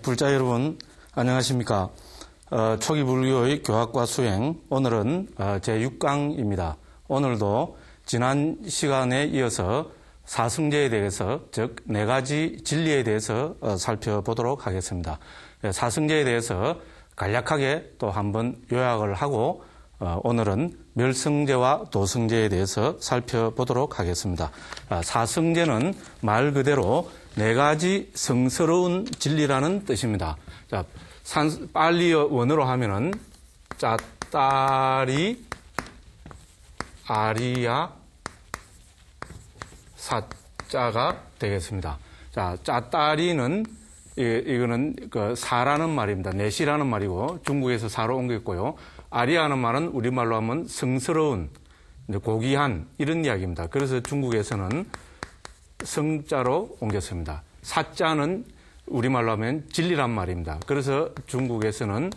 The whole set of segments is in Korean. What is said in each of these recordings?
불자 여러분 안녕하십니까. 초기 불교의 교학과 수행, 오늘은 제6강입니다. 오늘도 지난 시간에 이어서 사승제에 대해서, 즉 네 가지 진리에 대해서 살펴보도록 하겠습니다. 사승제에 대해서 간략하게 또 한번 요약을 하고 오늘은 멸승제와 도승제에 대해서 살펴보도록 하겠습니다. 사승제는 말 그대로 네 가지 성스러운 진리라는 뜻입니다. 자, 빨리 원어로 하면은 짜따리, 아리야, 사자가 되겠습니다. 자, 짜따리는 이거는 그 사라는 말입니다. 내시라는 말이고 중국에서 사로 옮겼고요. 아리아는 말은 우리말로 하면 성스러운, 고귀한 이런 이야기입니다. 그래서 중국에서는 성자로 옮겼습니다. 사자는 우리말로 하면 진리란 말입니다. 그래서 중국에서는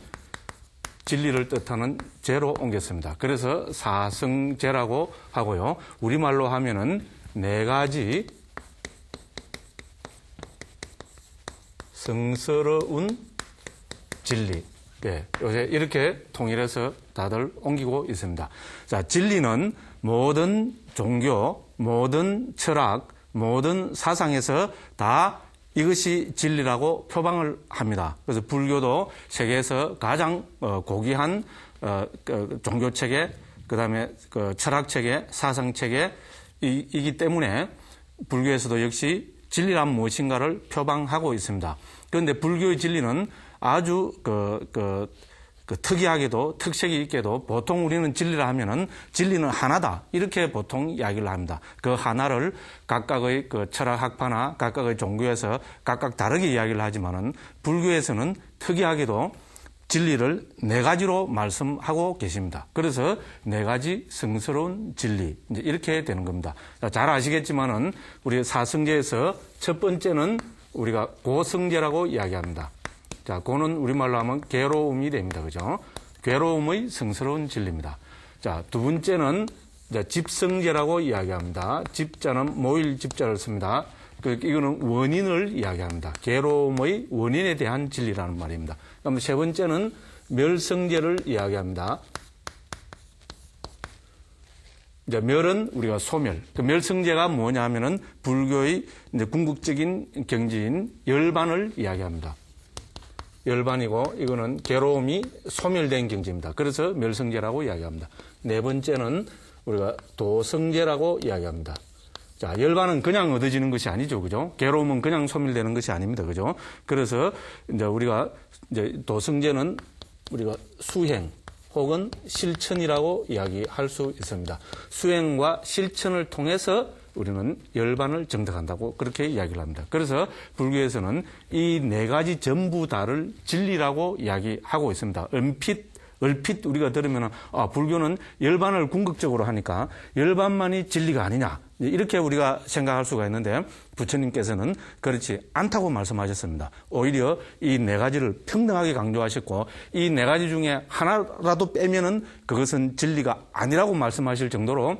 진리를 뜻하는 제로 옮겼습니다. 그래서 사승제라고 하고요. 우리말로 하면은 네 가지 성스러운 진리. 요새 이렇게 통일해서 다들 옮기고 있습니다. 자, 진리는 모든 종교, 모든 철학, 모든 사상에서 다 이것이 진리라고 표방을 합니다. 그래서 불교도 세계에서 가장 고귀한 종교체계, 그다음에 철학체계, 사상체계이기 때문에 불교에서도 역시 진리란 무엇인가를 표방하고 있습니다. 그런데 불교의 진리는 아주 특이하게도 특색이 있게도 보통 우리는 진리라 하면은 진리는 하나다 이렇게 보통 이야기를 합니다. 그 하나를 각각의 철학학파나 각각의 종교에서 각각 다르게 이야기를 하지만은 불교에서는 특이하게도 진리를 네 가지로 말씀하고 계십니다. 그래서 네 가지 성스러운 진리 이제 이렇게 되는 겁니다. 잘 아시겠지만은 우리 사승제에서 첫 번째는 우리가 고승제라고 이야기합니다. 자, 고는 우리말로 하면 괴로움이 됩니다. 그죠? 괴로움의 성스러운 진리입니다. 자, 두 번째는 집성제라고 이야기합니다. 집자는 모일 집자를 씁니다. 이거는 원인을 이야기합니다. 괴로움의 원인에 대한 진리라는 말입니다. 그럼 세 번째는 멸성제를 이야기합니다. 이제 멸은 우리가 소멸. 그 멸성제가 뭐냐 하면은 불교의 이제 궁극적인 경지인 열반을 이야기합니다. 열반이고 이거는 괴로움이 소멸된 경지입니다. 그래서 멸성제라고 이야기합니다. 네 번째는 우리가 도성제라고 이야기합니다. 자, 열반은 그냥 얻어지는 것이 아니죠. 그죠? 괴로움은 그냥 소멸되는 것이 아닙니다. 그죠? 그래서 이제 우리가 이제 도성제는 우리가 수행 혹은 실천이라고 이야기할 수 있습니다. 수행과 실천을 통해서 우리는 열반을 정득한다고 그렇게 이야기를 합니다. 그래서 불교에서는 이 네 가지 전부 다를 진리라고 이야기하고 있습니다. 얼핏 우리가 들으면 불교는 열반을 궁극적으로 하니까 열반만이 진리가 아니냐 이렇게 우리가 생각할 수가 있는데 부처님께서는 그렇지 않다고 말씀하셨습니다. 오히려 이 네 가지를 평등하게 강조하셨고 이 네 가지 중에 하나라도 빼면은 그것은 진리가 아니라고 말씀하실 정도로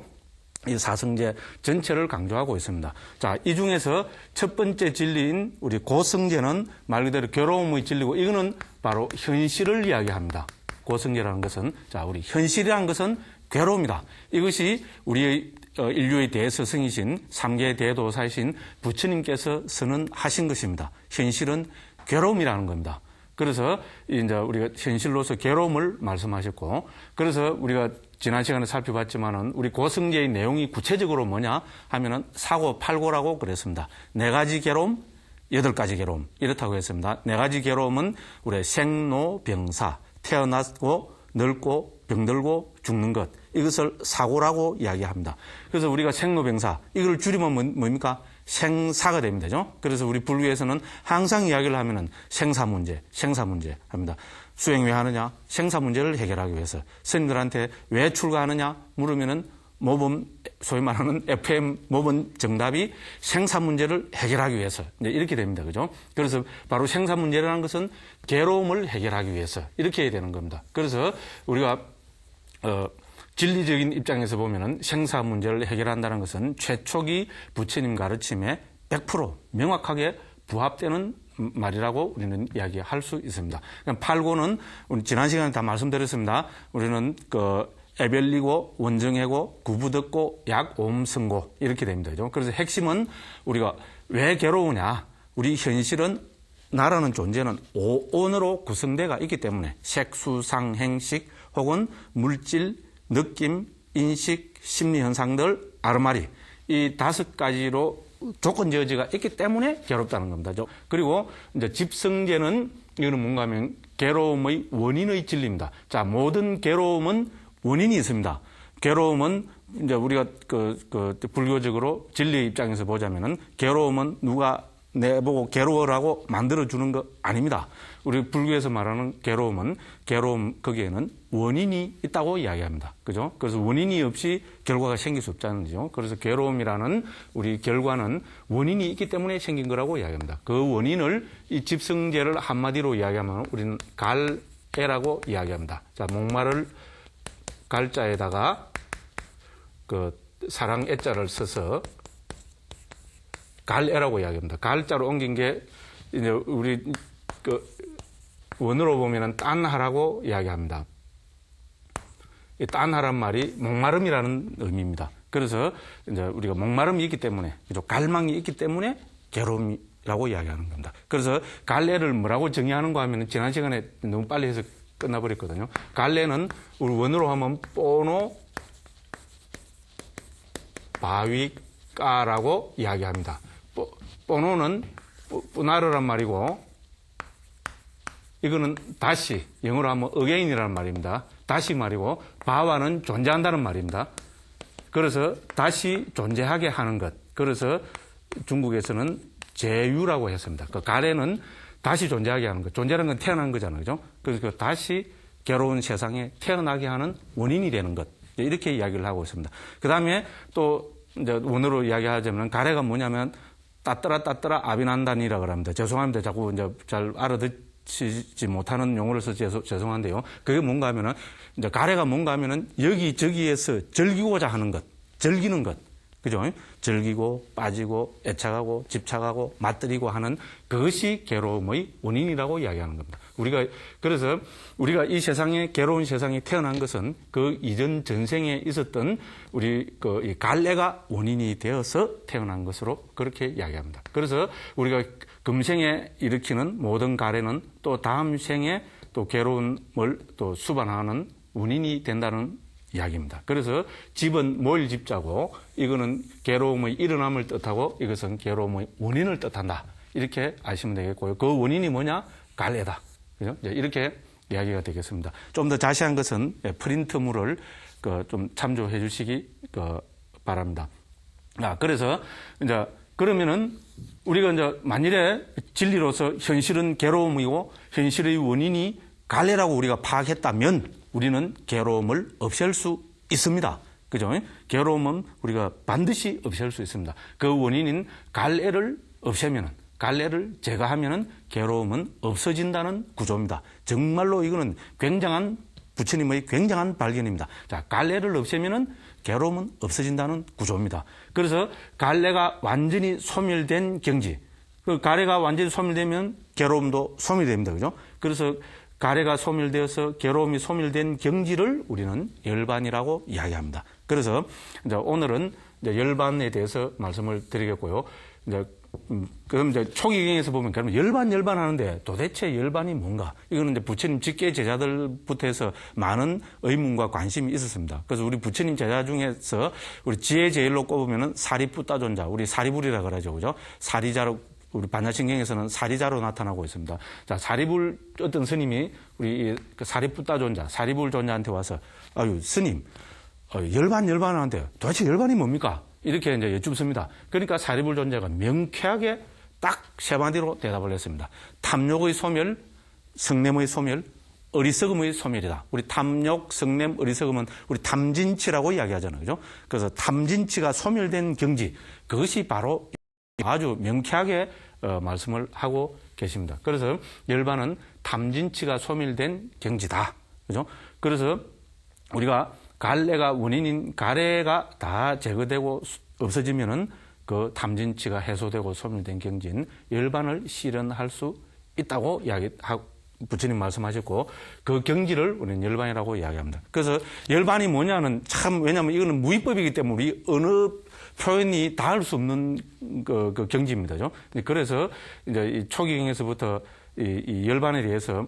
이 사승제 전체를 강조하고 있습니다. 자, 이 중에서 첫 번째 진리인 우리 고승제는 말 그대로 괴로움의 진리고 이거는 바로 현실을 이야기합니다. 고승제라는 것은 우리 현실이라는 것은 괴로움이다. 이것이 우리의 인류의 대스승이신 삼계 대도사이신 부처님께서 선언하신 것입니다. 현실은 괴로움이라는 겁니다. 그래서 이제 우리가 현실로서 괴로움을 말씀하셨고, 그래서 우리가 지난 시간에 살펴봤지만은 우리 고승제의 내용이 구체적으로 뭐냐 하면은 사고 팔고라고 그랬습니다. 네 가지 괴로움, 8가지 괴로움 이렇다고 했습니다. 네 가지 괴로움은 우리 생로병사, 태어나고 늙고 병들고 죽는 것 이것을 사고라고 이야기합니다. 그래서 우리가 생로병사 이걸 줄이면 뭡니까? 생사가 됩니다. 그래서 우리 불교에서는 항상 이야기를 하면은 생사문제 합니다. 수행 왜 하느냐? 생사 문제를 해결하기 위해서. 스님들한테 왜 출가하느냐? 물으면은 모범, 소위 말하는 FM 모범 정답이 생사 문제를 해결하기 위해서. 이제 이렇게 됩니다. 그죠? 그래서 바로 생사 문제라는 것은 괴로움을 해결하기 위해서. 이렇게 해야 되는 겁니다. 그래서 우리가, 진리적인 입장에서 보면은 생사 문제를 해결한다는 것은 최초기 부처님 가르침에 100% 명확하게 부합되는 말이라고 우리는 이야기할 수 있습니다. 팔고는 지난 시간에 다 말씀드렸습니다. 우리는 애별리고 원정해고 구부듣고 약오음승고 이렇게 됩니다. 그래서 핵심은 우리가 왜 괴로우냐? 우리 현실은 나라는 존재는 오온으로 구성되어 있기 때문에 색수상 행식 혹은 물질, 느낌, 인식, 심리 현상들, 아르마리 이 5가지로 조건 저지가 있기 때문에 괴롭다는 겁니다. 그리고 이제 집성제는 이거는 뭔가 하면 괴로움의 원인의 진리입니다. 자, 모든 괴로움은 원인이 있습니다. 괴로움은 이제 우리가 불교적으로 진리의 입장에서 보자면은 괴로움은 누가 내보고 괴로워라고 만들어주는 거 아닙니다. 우리 불교에서 말하는 괴로움, 거기에는 원인이 있다고 이야기합니다. 그죠? 그래서 원인이 없이 결과가 생길 수 없다는 거죠. 그래서 괴로움이라는 우리 결과는 원인이 있기 때문에 생긴 거라고 이야기합니다. 그 원인을 이 집성제를 한마디로 이야기하면 우리는 갈애라고 이야기합니다. 자, 목마를 갈자에다가 사랑 애자를 써서 갈애라고 이야기합니다. 갈자로 옮긴 게 이제 우리 원어로 보면은 딴하라고 이야기합니다. 이 딴하란 말이 목마름이라는 의미입니다. 그래서 이제 우리가 목마름이 있기 때문에, 갈망이 있기 때문에 괴로움이라고 이야기하는 겁니다. 그래서 갈애를 뭐라고 정의하는가 하면 지난 시간에 너무 빨리 해서 끝나버렸거든요. 갈애는 우리 원어로 하면 뽀노 바위가라고 이야기합니다. 뽀노는 뿌나르란 말이고, 이거는 다시, 영어로 하면 again이라는 말입니다. 다시 말이고, 바와는 존재한다는 말입니다. 그래서 다시 존재하게 하는 것. 그래서 중국에서는 제유라고 했습니다. 그 가래는 다시 존재하게 하는 것. 존재라는 건 태어난 거잖아요. 그죠? 그래서 다시 괴로운 세상에 태어나게 하는 원인이 되는 것. 이렇게 이야기를 하고 있습니다. 그 다음에 또, 이제 원어로 이야기하자면, 가래가 뭐냐면, 따따라 아비난단이라고 합니다. 죄송합니다. 자꾸 이제 잘 알아듣지 못하는 용어를 써서 죄송한데요. 그게 뭔가 하면은, 이제 가래가 뭔가 하면은 여기저기에서 즐기고자 하는 것, 즐기는 것. 그죠? 즐기고, 빠지고, 애착하고, 집착하고, 맞들이고 하는 그것이 괴로움의 원인이라고 이야기하는 겁니다. 그래서 우리가 이 세상에, 괴로운 세상에 태어난 것은 그 이전 전생에 있었던 우리 이 갈래가 원인이 되어서 태어난 것으로 그렇게 이야기합니다. 그래서 우리가 금생에 일으키는 모든 갈래는 또 다음 생에 또 괴로움을 또 수반하는 원인이 된다는 이야기입니다. 그래서 집은 모일 집자고 이거는 괴로움의 일어남을 뜻하고 이것은 괴로움의 원인을 뜻한다. 이렇게 아시면 되겠고요. 그 원인이 뭐냐? 갈래다. 그죠? 이렇게 이야기가 되겠습니다. 좀 더 자세한 것은 프린트물을 좀 참조해 주시기 바랍니다. 그래서 이제 그러면은 우리가 이제 만일에 진리로서 현실은 괴로움이고 현실의 원인이 갈래라고 우리가 파악했다면 우리는 괴로움을 없앨 수 있습니다. 그죠? 괴로움은 우리가 반드시 없앨 수 있습니다. 그 원인인 갈래를 없애면은, 갈래를 제거하면은 괴로움은 없어진다는 구조입니다. 정말로 이거는 굉장한 부처님의 굉장한 발견입니다. 자, 갈래를 없애면은 괴로움은 없어진다는 구조입니다. 그래서 갈래가 완전히 소멸된 경지, 그 갈래가 완전히 소멸되면 괴로움도 소멸됩니다. 그죠? 그래서 가래가 소멸되어서 괴로움이 소멸된 경지를 우리는 열반이라고 이야기합니다. 그래서 이제 오늘은 이제 열반에 대해서 말씀을 드리겠고요. 그럼 이제 초기경에서 보면 그러면 열반 하는데 도대체 열반이 뭔가? 이거는 이제 부처님 직계 제자들부터 해서 많은 의문과 관심이 있었습니다. 그래서 우리 부처님 제자 중에서 우리 지혜 제일로 꼽으면은 사리푸따존자, 우리 사리불이라 그러죠, 그죠? 사리자로 우리 반야신경에서는 사리자로 나타나고 있습니다. 자, 사리불 어떤 스님이 우리 사리푸따존자, 사리불 존자한테 와서 아유 스님, 열반하는데 도대체 열반이 뭡니까? 이렇게 이제 여쭙습니다. 그러니까 사리불 존자가 명쾌하게 딱 세 마디로 대답을 했습니다. 탐욕의 소멸, 성냄의 소멸, 어리석음의 소멸이다. 우리 탐욕, 성냄, 어리석음은 우리 탐진치라고 이야기하잖아요. 그죠? 그래서 탐진치가 소멸된 경지, 그것이 바로 아주 명쾌하게 말씀을 하고 계십니다. 그래서 열반은 탐진치가 소멸된 경지다. 그죠? 그래서 우리가 갈래가 원인인 가래가 다 제거되고 없어지면은 그 탐진치가 해소되고 소멸된 경지인 열반을 실현할 수 있다고 부처님 말씀하셨고, 그 경지를 우리는 열반이라고 이야기합니다. 그래서 열반이 뭐냐는 왜냐하면 이거는 무위법이기 때문에 우리 어느 표현이 다 할 수 없는 그 경지입니다. 그래서 이제 이 초기경에서부터 이 열반에 대해서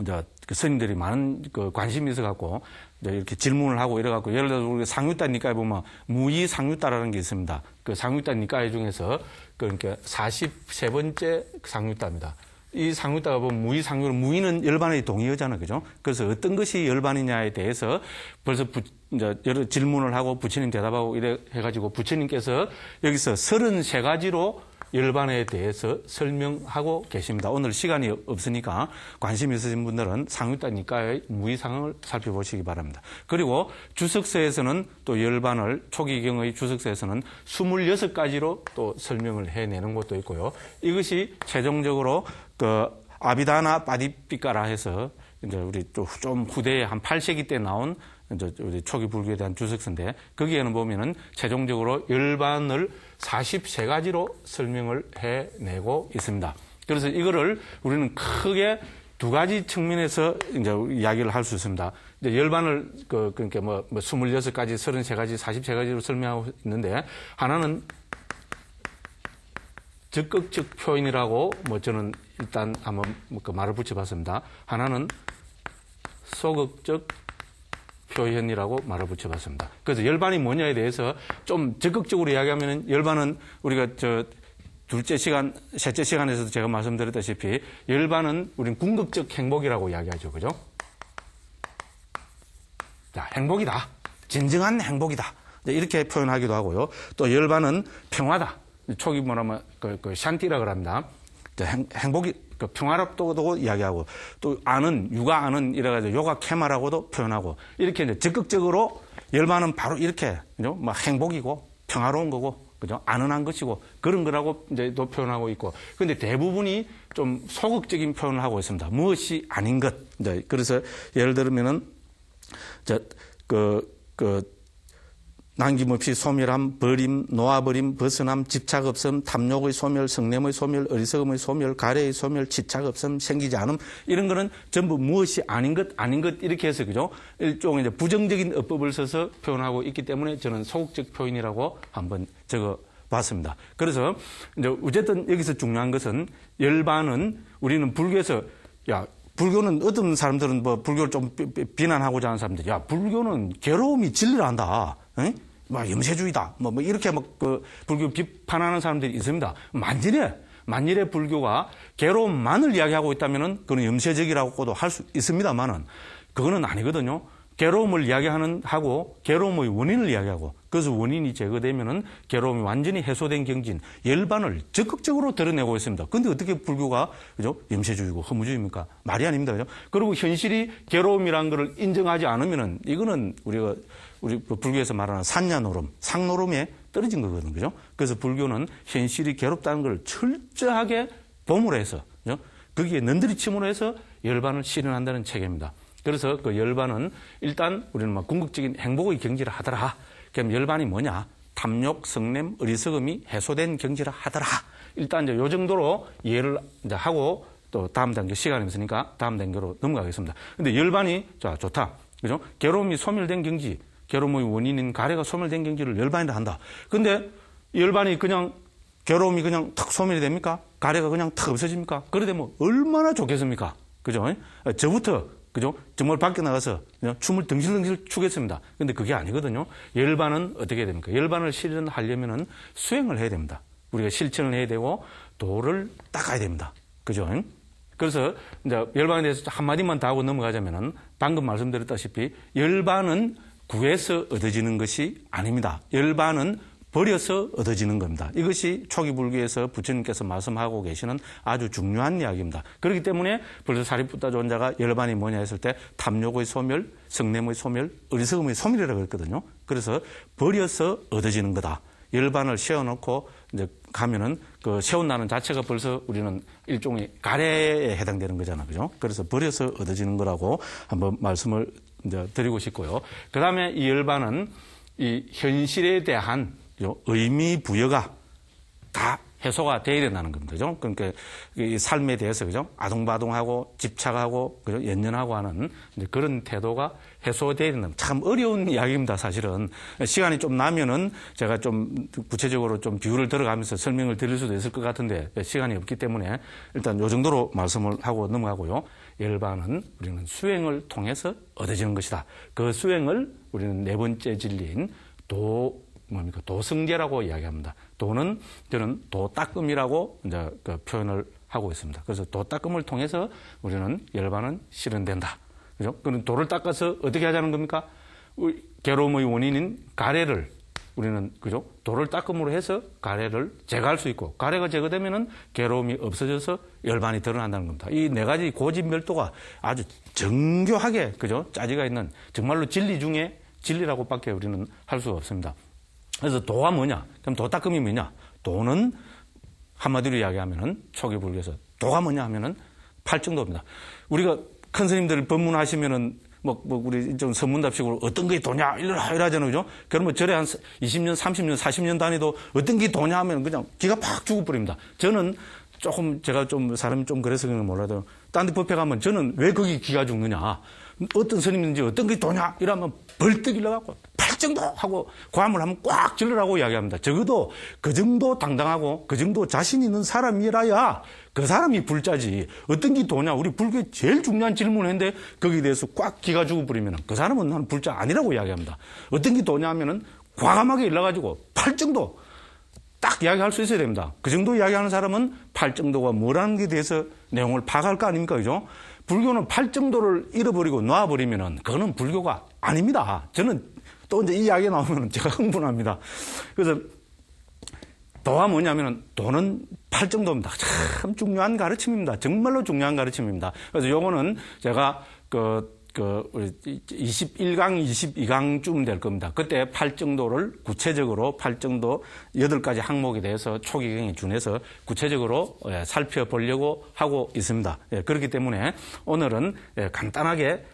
이제 그 스님들이 많은 관심이 있어갖고 이렇게 질문을 하고 이래갖고, 예를 들어서 우리가 상유따 니까에 보면 무이상유따라는 게 있습니다. 그 상유따 니까에 중에서 그러니까 43번째 상유따입니다. 이 상유따가 보면 무이상유는, 무이는 열반의 동의어잖아요. 그죠? 그래서 어떤 것이 열반이냐에 대해서 벌써 이제 여러 질문을 하고 부처님 대답하고 이래 해가지고 부처님께서 여기서 33가지로 열반에 대해서 설명하고 계십니다. 오늘 시간이 없으니까 관심 있으신 분들은 상유따 니까의 무이상을 살펴보시기 바랍니다. 그리고 주석서에서는 또 열반을, 초기경의 주석서에서는 26가지로 또 설명을 해내는 것도 있고요. 이것이 최종적으로 그 아비다나 파디피카라 해서 이제 우리 좀 후대에 한 8세기 때 나온 이제 우리 초기 불교에 대한 주석서인데, 거기에는 보면은 최종적으로 열반을 43가지로 설명을 해내고 있습니다. 그래서 이거를 우리는 크게 두 가지 측면에서 이제 이야기를 할 수 있습니다. 이제 열반을 그러니까 뭐 26가지, 33가지, 43가지로 설명하고 있는데, 하나는 적극적 표현이라고 저는 일단 한번 말을 붙여봤습니다. 하나는 소극적 표현이라고 말을 붙여봤습니다. 그래서 열반이 뭐냐에 대해서 좀 적극적으로 이야기하면, 열반은 우리가 셋째 시간에서도 제가 말씀드렸다시피 열반은 우리는 궁극적 행복이라고 이야기하죠. 그죠? 자, 행복이다. 진정한 행복이다. 이렇게 표현하기도 하고요. 또 열반은 평화다. 초기 뭐라면 샨티라고 합니다. 행복이 평화롭다고도 이야기하고, 또 육아 아는 이래가지고 요가 케마라고도 표현하고, 이렇게 이제 적극적으로 열반은 바로 이렇게 그죠? 막 행복이고 평화로운 거고, 그죠? 안은한 것이고 그런 거라고 이제 또 표현하고 있고, 근데 대부분이 좀 소극적인 표현을 하고 있습니다. 무엇이 아닌 것. 이제 그래서 예를 들면은 남김없이 소멸함, 버림, 놓아버림, 벗어남, 집착 없음, 탐욕의 소멸, 성냄의 소멸, 어리석음의 소멸, 가래의 소멸, 집착 없음, 생기지 않음, 이런 거는 전부 무엇이 아닌 것 이렇게 해서 그죠? 일종의 이제 부정적인 어법을 써서 표현하고 있기 때문에 저는 소극적 표현이라고 한번 적어 봤습니다. 그래서 이제 어쨌든 여기서 중요한 것은, 열반은 우리는 불교에서 불교는 어떤 사람들은 불교를 좀 비난하고자 하는 사람들, 불교는 괴로움이 진리란다. 염세주의다. 이렇게 불교 비판하는 사람들이 있습니다. 만일에 불교가 괴로움만을 이야기하고 있다면은 그건 염세적이라고도 할 수 있습니다만은, 그거는 아니거든요. 괴로움을 하고 괴로움의 원인을 이야기하고, 그래서 원인이 제거되면은 괴로움이 완전히 해소된 경지인 열반을 적극적으로 드러내고 있습니다. 근데 어떻게 불교가 그죠? 염세주의고 허무주의입니까? 말이 아닙니다. 그죠? 그리고 현실이 괴로움이라는 것을 인정하지 않으면은 이거는 우리 불교에서 말하는 산야노름, 상노름에 떨어진 거거든요. 그죠? 그래서 불교는 현실이 괴롭다는 걸 철저하게 보물해서, 그죠? 거기에 넌드리침으로 해서 열반을 실현한다는 체계입니다. 그래서 그 열반은 일단 우리는 궁극적인 행복의 경지라 하더라. 그럼 열반이 뭐냐? 탐욕, 성냄, 어리석음이 해소된 경지라 하더라. 일단 이제 요 정도로 이해를 이제 하고, 또 다음 단계 시간이 없으니까 다음 단계로 넘어가겠습니다. 근데 열반이 좋다. 그죠? 괴로움이 소멸된 경지, 괴로움의 원인인 가래가 소멸된 경지를 열반이라 한다. 근데 열반이 그냥 괴로움이 그냥 탁 소멸이 됩니까? 가래가 그냥 탁 없어집니까? 그러되면 얼마나 좋겠습니까? 그죠? 저부터 그죠? 정말 밖에 나가서 그냥 춤을 덩실덩실 추겠습니다. 근데 그게 아니거든요. 열반은 어떻게 해야 됩니까? 열반을 실현하려면은 수행을 해야 됩니다. 우리가 실천을 해야 되고 도를 닦아야 됩니다. 그죠? 그래서 이제 열반에 대해서 한마디만 더 하고 넘어가자면은, 방금 말씀드렸다시피 열반은 구해서 얻어지는 것이 아닙니다. 열반은 버려서 얻어지는 겁니다. 이것이 초기 불교에서 부처님께서 말씀하고 계시는 아주 중요한 이야기입니다. 그렇기 때문에 벌써 사리푸타 존자가 열반이 뭐냐 했을 때 탐욕의 소멸, 성냄의 소멸, 어리석음의 소멸이라고 했거든요. 그래서 버려서 얻어지는 거다. 열반을 세워놓고 이제 가면은 그 세운다는 자체가 벌써 우리는 일종의 가래에 해당되는 거잖아요. 그죠? 그래서 버려서 얻어지는 거라고 한번 말씀을 이제 드리고 싶고요. 그 다음에 이 열반은 이 현실에 대한 그죠? 의미 부여가 다 해소가 돼야 된다는 겁니다. 그죠? 그러니까 이 삶에 대해서 그죠? 아동바동하고 집착하고 그죠? 연연하고 하는 그런 태도가 해소돼야 된다. 참 어려운 이야기입니다. 사실은 시간이 좀 나면은 제가 좀 구체적으로 좀 비유를 들어가면서 설명을 드릴 수도 있을 것 같은데 시간이 없기 때문에 일단 이 정도로 말씀을 하고 넘어가고요. 열반은 우리는 수행을 통해서 얻어지는 것이다. 그 수행을 우리는 네 번째 진리인 도승제라고 이야기합니다. 도는 저는 도닦음이라고 이제 그 표현을 하고 있습니다. 그래서 도닦음을 통해서 우리는 열반은 실현된다. 그죠? 그럼 도를 닦아서 어떻게 하자는 겁니까? 괴로움의 원인인 가래를 우리는 그죠? 도를 닦음으로 해서 가래를 제거할 수 있고 가래가 제거되면은 괴로움이 없어져서 열반이 드러난다는 겁니다. 이 네 가지 고집멸도가 아주 정교하게 그죠? 짜지가 있는 정말로 진리 중에 진리라고밖에 우리는 할 수가 없습니다. 그래서 도가 뭐냐? 그럼 도닦음이 뭐냐? 도는 한마디로 이야기하면은 초기 불교에서 도가 뭐냐 하면은 팔정도입니다. 우리가 큰 스님들 법문하시면은 우리 좀 선문답식으로 어떤 게 도냐 이러잖아요, 그죠? 그러면 절에 한 20년, 30년, 40년 단위도 어떤 게 도냐 하면 그냥 기가 팍 죽어버립니다. 저는 조금 제가 좀 사람이 좀 그래서 그런 건 몰라도 딴 데 법회 가면 저는 왜 거기 기가 죽느냐? 어떤 스님인지 어떤 게 도냐? 이러면 벌떡 일어나고 팔정도 하고 고함을 하면 꽉 질러라고 이야기합니다. 적어도 그 정도 당당하고 그 정도 자신 있는 사람이라야 그 사람이 불자지. 어떤 게 도냐? 우리 불교에 제일 중요한 질문을 했는데 거기에 대해서 꽉 기가 죽어버리면 그 사람은 나는 불자 아니라고 이야기합니다. 어떤 게 도냐 하면은 과감하게 일러가지고 팔정도 딱 이야기할 수 있어야 됩니다. 그 정도 이야기하는 사람은 팔정도가 뭐라는 게 대해서 내용을 파악할 거 아닙니까? 그죠? 불교는 팔정도를 잃어버리고 놔버리면은 그거는 불교가 아닙니다. 저는 또 이제 이 이야기 나오면 제가 흥분합니다. 그래서 도가 뭐냐면은 도는 팔정도입니다. 참 중요한 가르침입니다. 정말로 중요한 가르침입니다. 그래서 요거는 제가 우리 21강, 22강쯤 될 겁니다. 그때 팔정도를 구체적으로 팔정도 8가지 항목에 대해서 초기경에 준해서 구체적으로 살펴보려고 하고 있습니다. 그렇기 때문에 오늘은 간단하게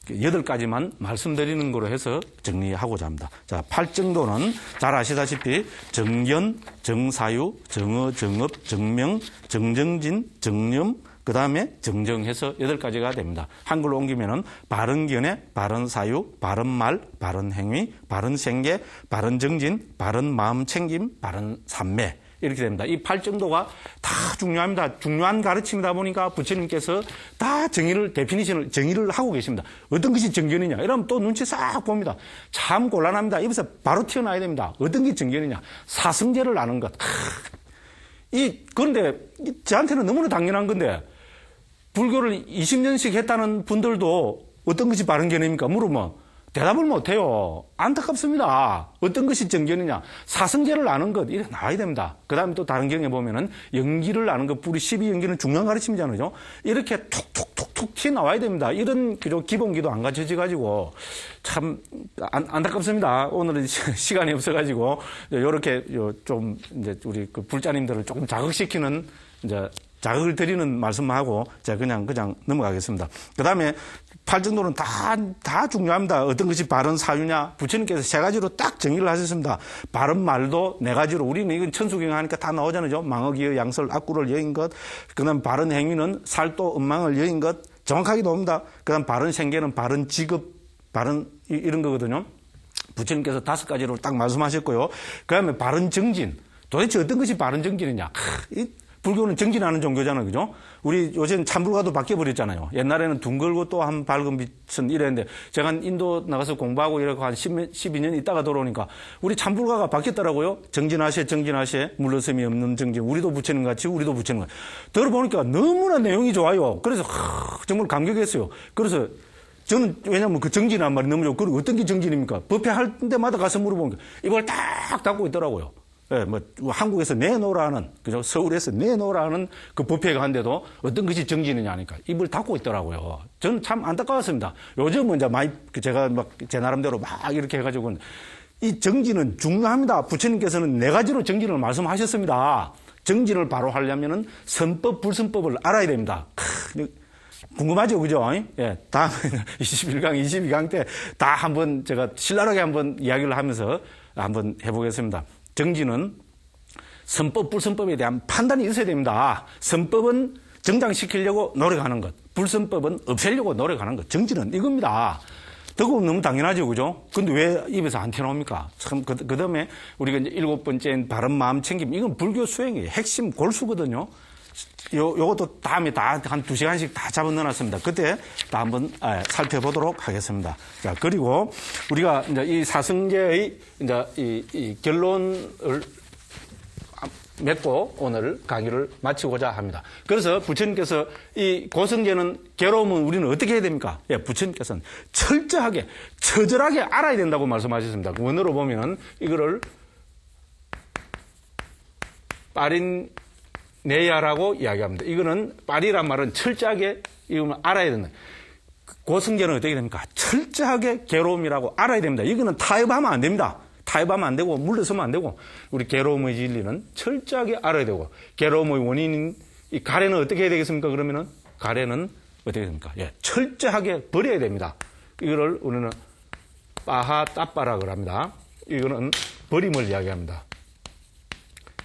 8가지만 말씀드리는 거로 해서 정리하고자 합니다. 자, 팔정도는 잘 아시다시피 정견, 정사유, 정어, 정업, 정명, 정정진, 정념, 그 다음에 정정해서 8가지가 됩니다. 한글로 옮기면은 바른 견해, 바른 사유, 바른 말, 바른 행위, 바른 생계, 바른 정진, 바른 마음 챙김, 바른 삼매. 이렇게 됩니다. 이 팔정도가 다 중요합니다. 중요한 가르침이다 보니까 부처님께서 다 정의를 하고 계십니다. 어떤 것이 정견이냐? 이러면 또 눈치 싹 봅니다. 참 곤란합니다. 입에서 바로 튀어나와야 됩니다. 어떤 게 정견이냐? 사성제를 아는 것. 그런데 저한테는 너무나 당연한 건데 불교를 20년씩 했다는 분들도 어떤 것이 바른 견해입니까? 물으면 대답을 못해요. 안타깝습니다. 어떤 것이 정견이냐? 사성제를 아는 것, 이렇게 나와야 됩니다. 그 다음에 또 다른 경에 보면은 연기를 아는 것, 우리 12연기는 중요한 가르침이잖아요. 이렇게 툭툭툭툭 튀어나와야 됩니다. 이런 기본기도 안 갖춰져가지고 참 안타깝습니다. 오늘은 시간이 없어가지고 이렇게 좀 이제 우리 그 불자님들을 조금 자극시키는 이제 자극을 드리는 말씀만 하고 제가 그냥 넘어가겠습니다. 그 다음에 팔정도는 다 중요합니다. 어떤 것이 바른 사유냐? 부처님께서 3가지로 딱 정의를 하셨습니다. 바른 말도 4가지로 우리는 이건 천수경 하니까 다 나오잖아요. 망어기의 양설, 악구를 여인 것. 그 다음 바른 행위는 살도, 음망을 여인 것. 정확하게 나옵니다. 그 다음 바른 생계는 바른 직업, 이런 거거든요. 부처님께서 5가지로 딱 말씀하셨고요. 그 다음에 바른 정진. 도대체 어떤 것이 바른 정진이냐? 불교는 정진하는 종교잖아요. 그죠? 우리 요새는 참불가도 바뀌어버렸잖아요. 옛날에는 둥 걸고 또 한 밝은 빛은 이랬는데 제가 인도 나가서 공부하고 이렇게 한 12년 있다가 돌아오니까 우리 참불가가 바뀌었더라고요. 정진하시에 물러섬이 없는 정진. 우리도 부처님 같이 우리도 부처님 같이. 들어보니까 너무나 내용이 좋아요. 그래서 정말 감격했어요. 그래서 저는 왜냐면 그 정진이란 말이 너무 좋고 그리고 어떤 게 정진입니까? 법회할 때마다 가서 물어보니까 이걸 딱 닫고 있더라고요. 예, 한국에서 내놓으라는, 그죠? 서울에서 내놓으라는 그 법회가 한데도 어떤 것이 정진이냐 하니까 입을 닫고 있더라고요. 저는 참 안타까웠습니다. 요즘은 이제 제가 제 나름대로 막 이렇게 해가지고 이 정진은 중요합니다. 부처님께서는 4가지로 정진을 말씀하셨습니다. 정진을 바로 하려면은 선법, 불선법을 알아야 됩니다. 궁금하죠, 그죠? 예, 다음 21강, 22강 때 다 한번 제가 신랄하게 한번 이야기를 하면서 한번 해보겠습니다. 정지는 선법, 불선법에 대한 판단이 있어야 됩니다. 선법은 정장시키려고 노력하는 것, 불선법은 없애려고 노력하는 것. 정지는 이겁니다. 덕은 너무 당연하죠, 그죠? 근데 왜 입에서 안 튀어나옵니까? 참, 그 다음에 우리가 이제 7번째인 바른 마음 챙김. 이건 불교 수행의 핵심 골수거든요. 요것도 다음에 다 한 2시간씩 다 잡아 넣어놨습니다. 그때 다 한번 살펴보도록 하겠습니다. 자, 그리고 우리가 이제 이 사승제의 이제 이 결론을 맺고 오늘 강의를 마치고자 합니다. 그래서 부처님께서 이 고성제는 괴로움은 우리는 어떻게 해야 됩니까? 예, 부처님께서는 철저하게, 처절하게 알아야 된다고 말씀하셨습니다. 원어로 보면은 이거를 빠린내야라고 이야기합니다. 이거는 빠리란 말은 철저하게 이거는 알아야 된다. 고성제는 어떻게 됩니까? 철저하게 괴로움이라고 알아야 됩니다. 이거는 타협하면 안 됩니다. 타협하면 안 되고 물러서면 안 되고 우리 괴로움의 진리는 철저하게 알아야 되고 괴로움의 원인인 이 가래는 어떻게 해야 되겠습니까? 그러면은 가래는 어떻게 됩니까? 예, 철저하게 버려야 됩니다. 이거를 우리는 빠하 따빠라고 합니다. 이거는 버림을 이야기합니다.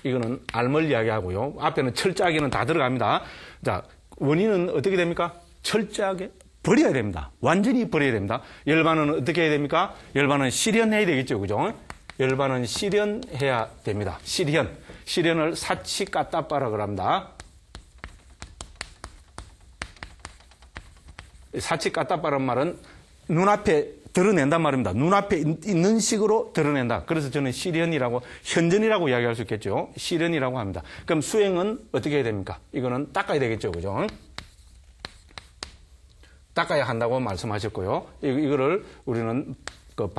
이거는 알을 이야기하고요. 앞에는 철저하게는 다 들어갑니다. 자, 원인은 어떻게 됩니까? 철저하게 버려야 됩니다. 완전히 버려야 됩니다. 열반은 어떻게 해야 됩니까? 열반은 실현해야 되겠죠. 그죠? 열반은 실현해야 됩니다. 실현을 사치 까따빠라고 합니다. 사치 까따빠란 말은 눈앞에 드러낸단 말입니다. 눈앞에 있는 식으로 드러낸다. 그래서 저는 실현이라고, 현전이라고 이야기할 수 있겠죠. 실현이라고 합니다. 그럼 수행은 어떻게 해야 됩니까? 이거는 닦아야 되겠죠. 그죠? 닦아야 한다고 말씀하셨고요. 이거를 우리는 그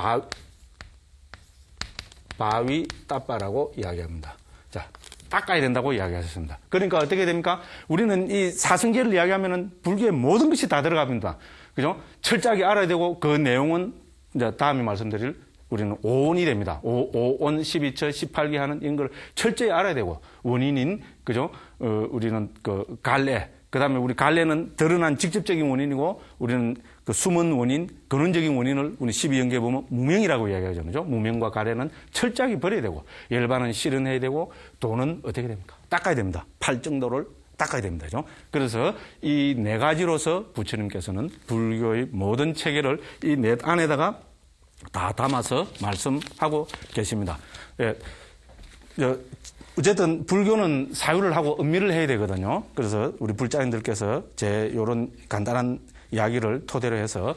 바위 따빠라고 이야기합니다. 자, 닦아야 된다고 이야기하셨습니다. 그러니까 어떻게 됩니까? 우리는 이 사승제를 이야기하면은 불교의 모든 것이 다 들어갑니다. 그죠? 철저하게 알아야 되고 그 내용은 이제 다음에 말씀드릴 우리는 오온이 됩니다. 오온 12처 18기 하는 이런 걸 철저히 알아야 되고 원인인 그죠? 우리는 그 갈래 그 다음에 우리 갈래는 드러난 직접적인 원인이고 우리는 그 숨은 원인, 근원적인 원인을 우리 12연계에 보면 무명이라고 이야기하죠. 그죠? 무명과 갈래는 철저하게 버려야 되고 열반은 실현해야 되고 돈은 어떻게 됩니까? 닦아야 됩니다. 팔 정도를 닦아야 됩니다. 그죠? 그래서 이 네 가지로서 부처님께서는 불교의 모든 체계를 이 넷 안에다가 다 담아서 말씀하고 계십니다. 예. 어쨌든 불교는 사유를 하고 음미를 해야 되거든요. 그래서 우리 불자님들께서 제 이런 간단한 이야기를 토대로 해서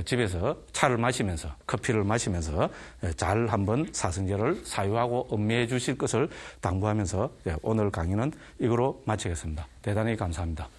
집에서 차를 마시면서 커피를 마시면서 잘 한번 사승제를 사유하고 음미해 주실 것을 당부하면서 오늘 강의는 이거로 마치겠습니다. 대단히 감사합니다.